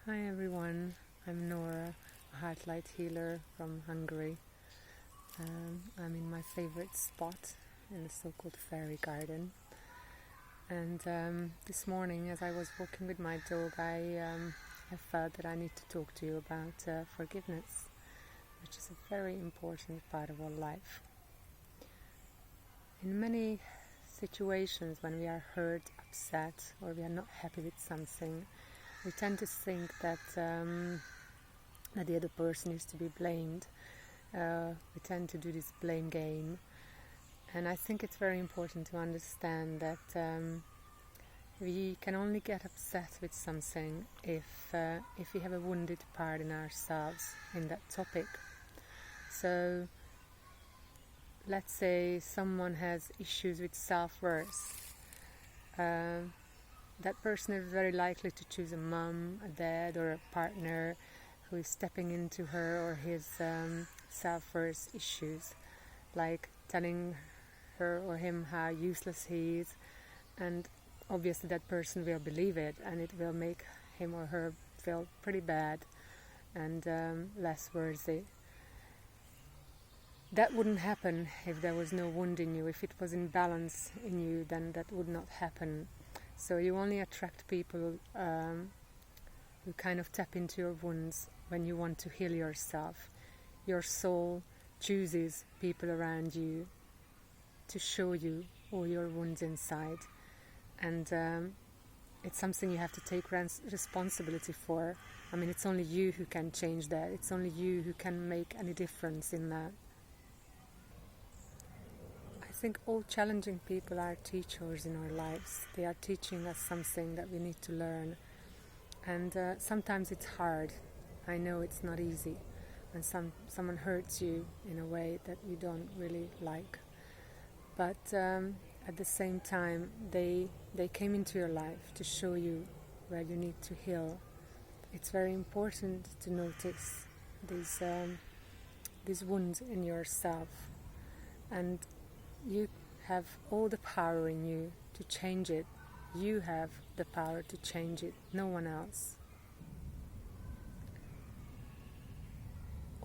Hi everyone, I'm Nora, a heart light healer from Hungary. I'm in my favorite spot in the so-called fairy garden. And this morning, as I was walking with my dog, I felt that I need to talk to you about forgiveness, which is a very important part of our life. In many situations when we are hurt, upset, or we are not happy with something, we tend to think that the other person is to be blamed. We tend to do this blame game, and I think it's very important to understand that we can only get upset with something if we have a wounded part in ourselves in that topic. So let's say someone has issues with self-worth. That person is very likely to choose a mom, a dad, or a partner who is stepping into her or his self-worth issues, like telling her or him how useless he is, and obviously that person will believe it, and it will make him or her feel pretty bad and less worthy. That wouldn't happen if there was no wound in you. If it was in balance in you, then that would not happen. So you only attract people who kind of tap into your wounds when you want to heal yourself. Your soul chooses people around you to show you all your wounds inside. And it's something you have to take responsibility for. I mean, it's only you who can change that. It's only you who can make any difference in that. I think all challenging people are teachers in our lives. They are teaching us something that we need to learn. And sometimes it's hard. I know it's not easy when someone hurts you in a way that you don't really like. But at the same time, they came into your life to show you where you need to heal. It's very important to notice these wounds in yourself. And you have all the power in you to change it. You have the power to change it, no one else.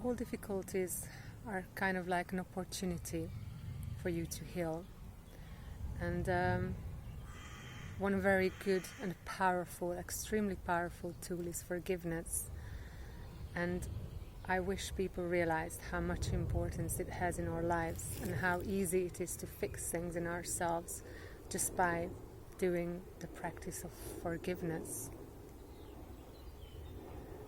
All difficulties are kind of like an opportunity for you to heal. And one very good and powerful, extremely powerful tool is forgiveness. And I wish people realized how much importance it has in our lives and how easy it is to fix things in ourselves just by doing the practice of forgiveness.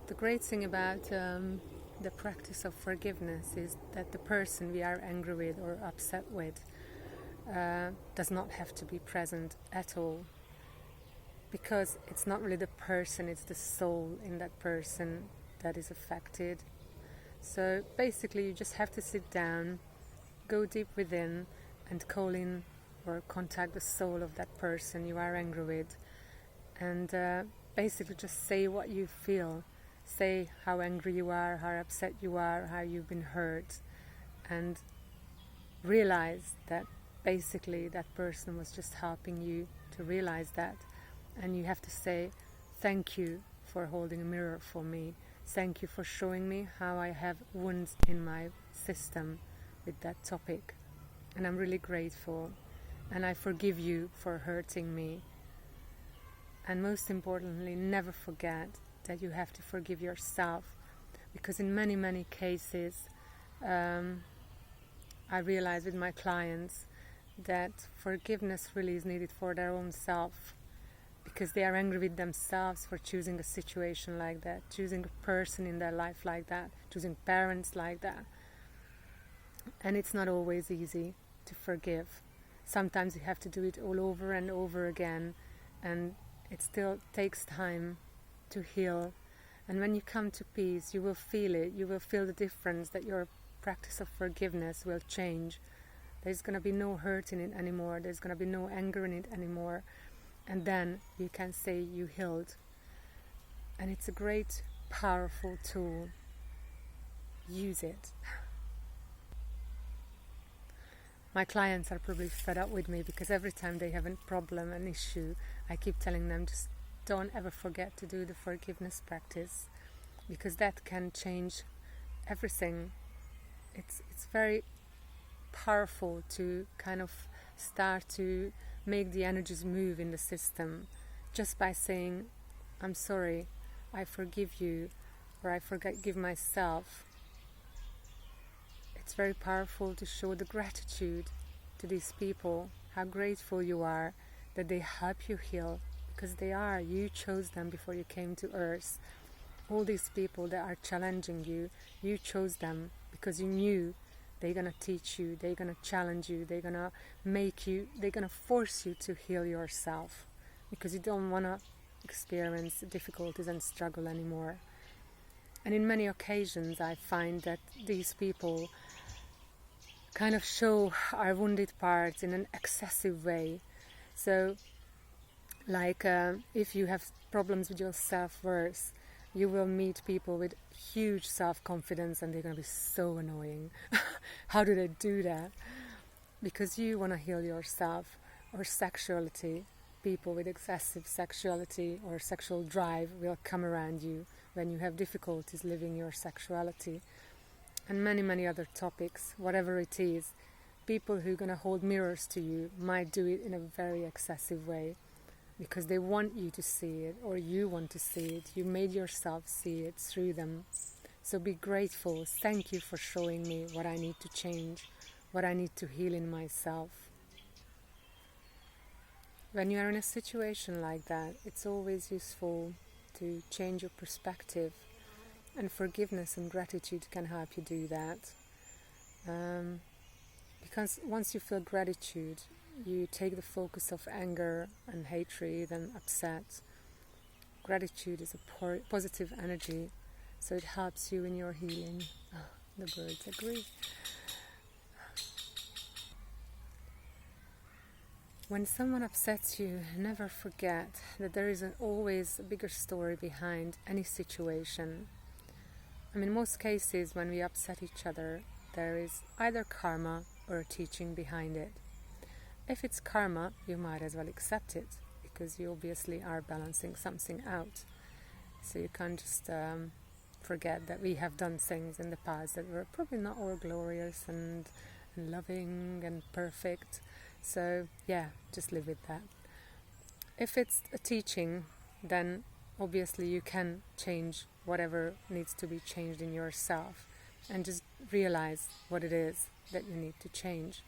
The great thing about the practice of forgiveness is that the person we are angry with or upset with does not have to be present at all, because it's not really the person, it's the soul in that person that is affected. So basically you just have to sit down, go deep within, and call in or contact the soul of that person you are angry with, and basically just say what you feel. Say how angry you are, how upset you are, how you've been hurt, and realize that basically that person was just helping you to realize that. And you have to say, thank you for holding a mirror for me. Thank you for showing me how I have wounds in my system with that topic. And I'm really grateful. And I forgive you for hurting me. And most importantly, never forget that you have to forgive yourself. Because in many, many cases, I realize with my clients that forgiveness really is needed for their own self. Because they are angry with themselves for choosing a situation like that, choosing a person in their life like that, choosing parents like that. And it's not always easy to forgive. Sometimes you have to do it all over and over again, and it still takes time to heal. And when you come to peace, you will feel it. You will feel the difference, that your practice of forgiveness will change. There's going to be no hurt in it anymore. There's going to be no anger in it anymore. And then you can say you healed. And it's a great, powerful tool. Use it. My clients are probably fed up with me because every time they have a problem, an issue, I keep telling them just don't ever forget to do the forgiveness practice, because that can change everything. It's very powerful to kind of start to make the energies move in the system just by saying, I'm sorry, I forgive you, or I forgive myself. It's very powerful to show the gratitude to these people, how grateful you are that they help you heal, because they are. You chose them before you came to earth. All these people that are challenging you, you chose them because you knew they're going to teach you, they're going to challenge you, they're going to make you, they're going to force you to heal yourself, because you don't want to experience difficulties and struggle anymore. And in many occasions I find that these people kind of show our wounded parts in an excessive way. So like if you have problems with your self-worth, you will meet people with huge self-confidence and they're going to be so annoying. How do they do that? Because you want to heal yourself. Or sexuality, people with excessive sexuality or sexual drive will come around you when you have difficulties living your sexuality. And many other topics, whatever it is. People who are going to hold mirrors to you might do it in a very excessive way, because they want you to see it, or you want to see it. You made yourself see it through them. So be grateful. Thank you for showing me what I need to change, what I need to heal in myself. When you are in a situation like that, it's always useful to change your perspective, and forgiveness and gratitude can help you do that. Because once you feel gratitude, you take the focus of anger and hatred and upset. Gratitude is a positive energy, so it helps you in your healing. The birds agree. When someone upsets you, never forget that there is always a bigger story behind any situation. I mean, in most cases when we upset each other, there is either karma or a teaching behind it. If it's karma, you might as well accept it, because you obviously are balancing something out. So you can't just forget that we have done things in the past that were probably not all glorious and loving and perfect. So yeah, just live with that. If it's a teaching, then obviously you can change whatever needs to be changed in yourself, and just realize what it is that you need to change.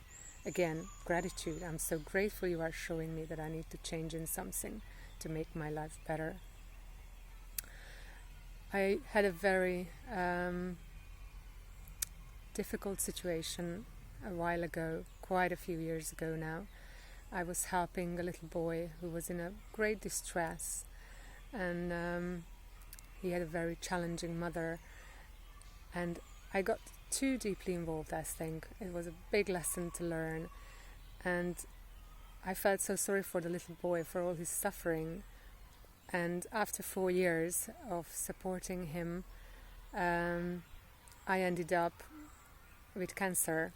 Again, gratitude. I'm so grateful you are showing me that I need to change in something to make my life better. I had a very difficult situation a while ago, quite a few years ago now. I was helping a little boy who was in a great distress, and he had a very challenging mother, and I got too deeply involved. I think it was a big lesson to learn, and I felt so sorry for the little boy, for all his suffering. And after 4 years of supporting him, I ended up with cancer,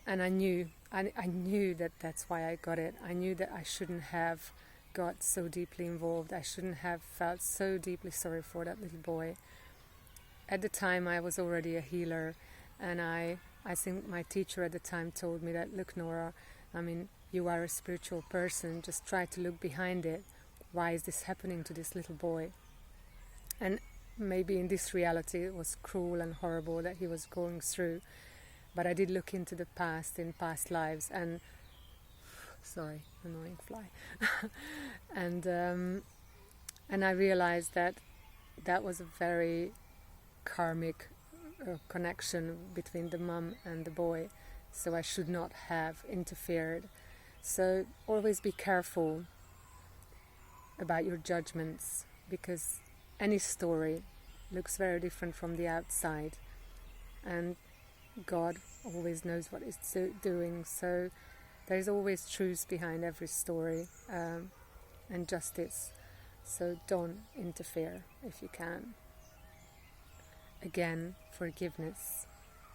and I knew that that's why I got it. I knew that I shouldn't have got so deeply involved. I shouldn't have felt so deeply sorry for that little boy. At the time I was already a healer, and I think my teacher at the time told me that, look, Nora, I mean, you are a spiritual person, just try to look behind it. Why is this happening to this little boy? And maybe in this reality it was cruel and horrible that he was going through, but I did look into the past, in past lives, and sorry, annoying fly. and I realized that was a very karmic connection between the mum and the boy, so I should not have interfered. So always be careful about your judgments, because any story looks very different from the outside, and God always knows what he's doing, so there's always truth behind every story, and justice, so don't interfere if you can. Again, forgiveness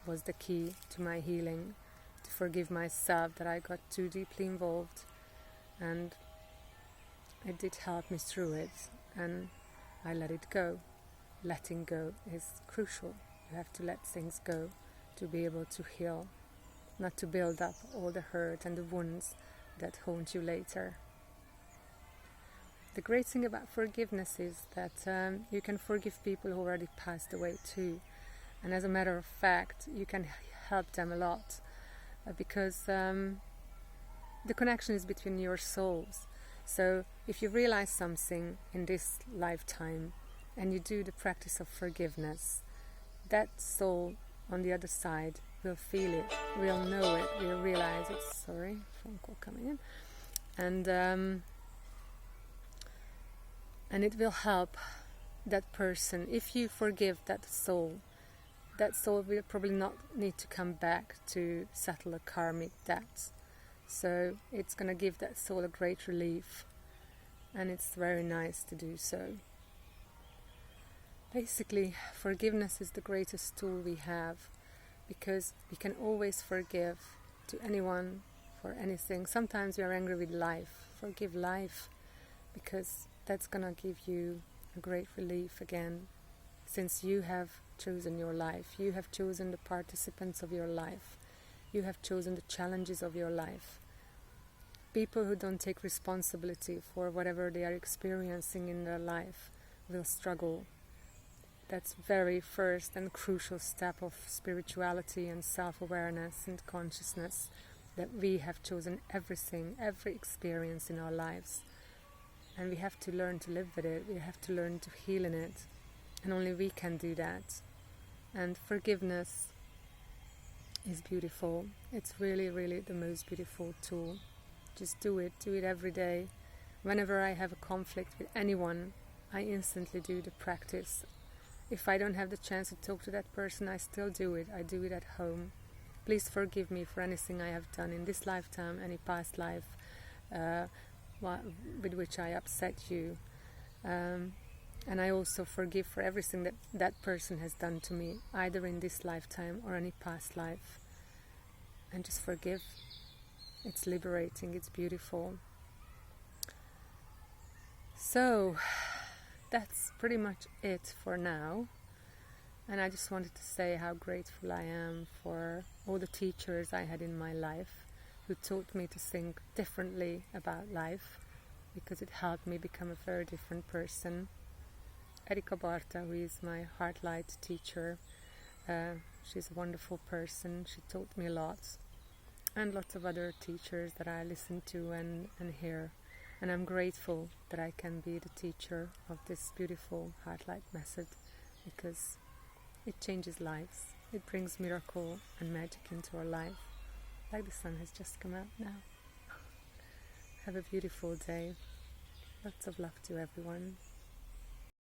was the key to my healing, to forgive myself that I got too deeply involved, and it did help me through it, and I let it go. Letting go is crucial. You have to let things go to be able to heal, not to build up all the hurt and the wounds that haunt you later. The great thing about forgiveness is that you can forgive people who already passed away too. And as a matter of fact, you can help them a lot because the connection is between your souls. So if you realize something in this lifetime and you do the practice of forgiveness, that soul on the other side will feel it, will know it, will realize it. Sorry, phone call coming in. And it will help that person. If you forgive that soul will probably not need to come back to settle a karmic debt. So it's going to give that soul a great relief, and it's very nice to do so. Basically, forgiveness is the greatest tool we have, because we can always forgive to anyone for anything. Sometimes we are angry with life. Forgive life, because that's going to give you a great relief again, since you have chosen your life. You have chosen the participants of your life. You have chosen the challenges of your life. People who don't take responsibility for whatever they are experiencing in their life will struggle. That's very first and crucial step of spirituality and self-awareness and consciousness, that we have chosen everything, every experience in our lives. And we have to learn to live with it. We have to learn to heal in it. And only we can do that. And forgiveness is beautiful. It's really, really the most beautiful tool. Just do it every day. Whenever I have a conflict with anyone, I instantly do the practice. If I don't have the chance to talk to that person, I still do it. I do it at home. Please forgive me for anything I have done in this lifetime, any past life with which I upset you. And I also forgive for everything that that person has done to me, either in this lifetime or any past life. And just forgive. It's liberating, it's beautiful. So, that's pretty much it for now. And I just wanted to say how grateful I am for all the teachers I had in my life who taught me to think differently about life, because it helped me become a very different person. Erika Barta, who is my Heartlight teacher, she's a wonderful person. She taught me a lot. And lots of other teachers that I listen to and hear. And I'm grateful that I can be the teacher of this beautiful Heartlight method, because it changes lives. It brings miracle and magic into our life, like the sun has just come out now. Have a beautiful day. Lots of love to everyone.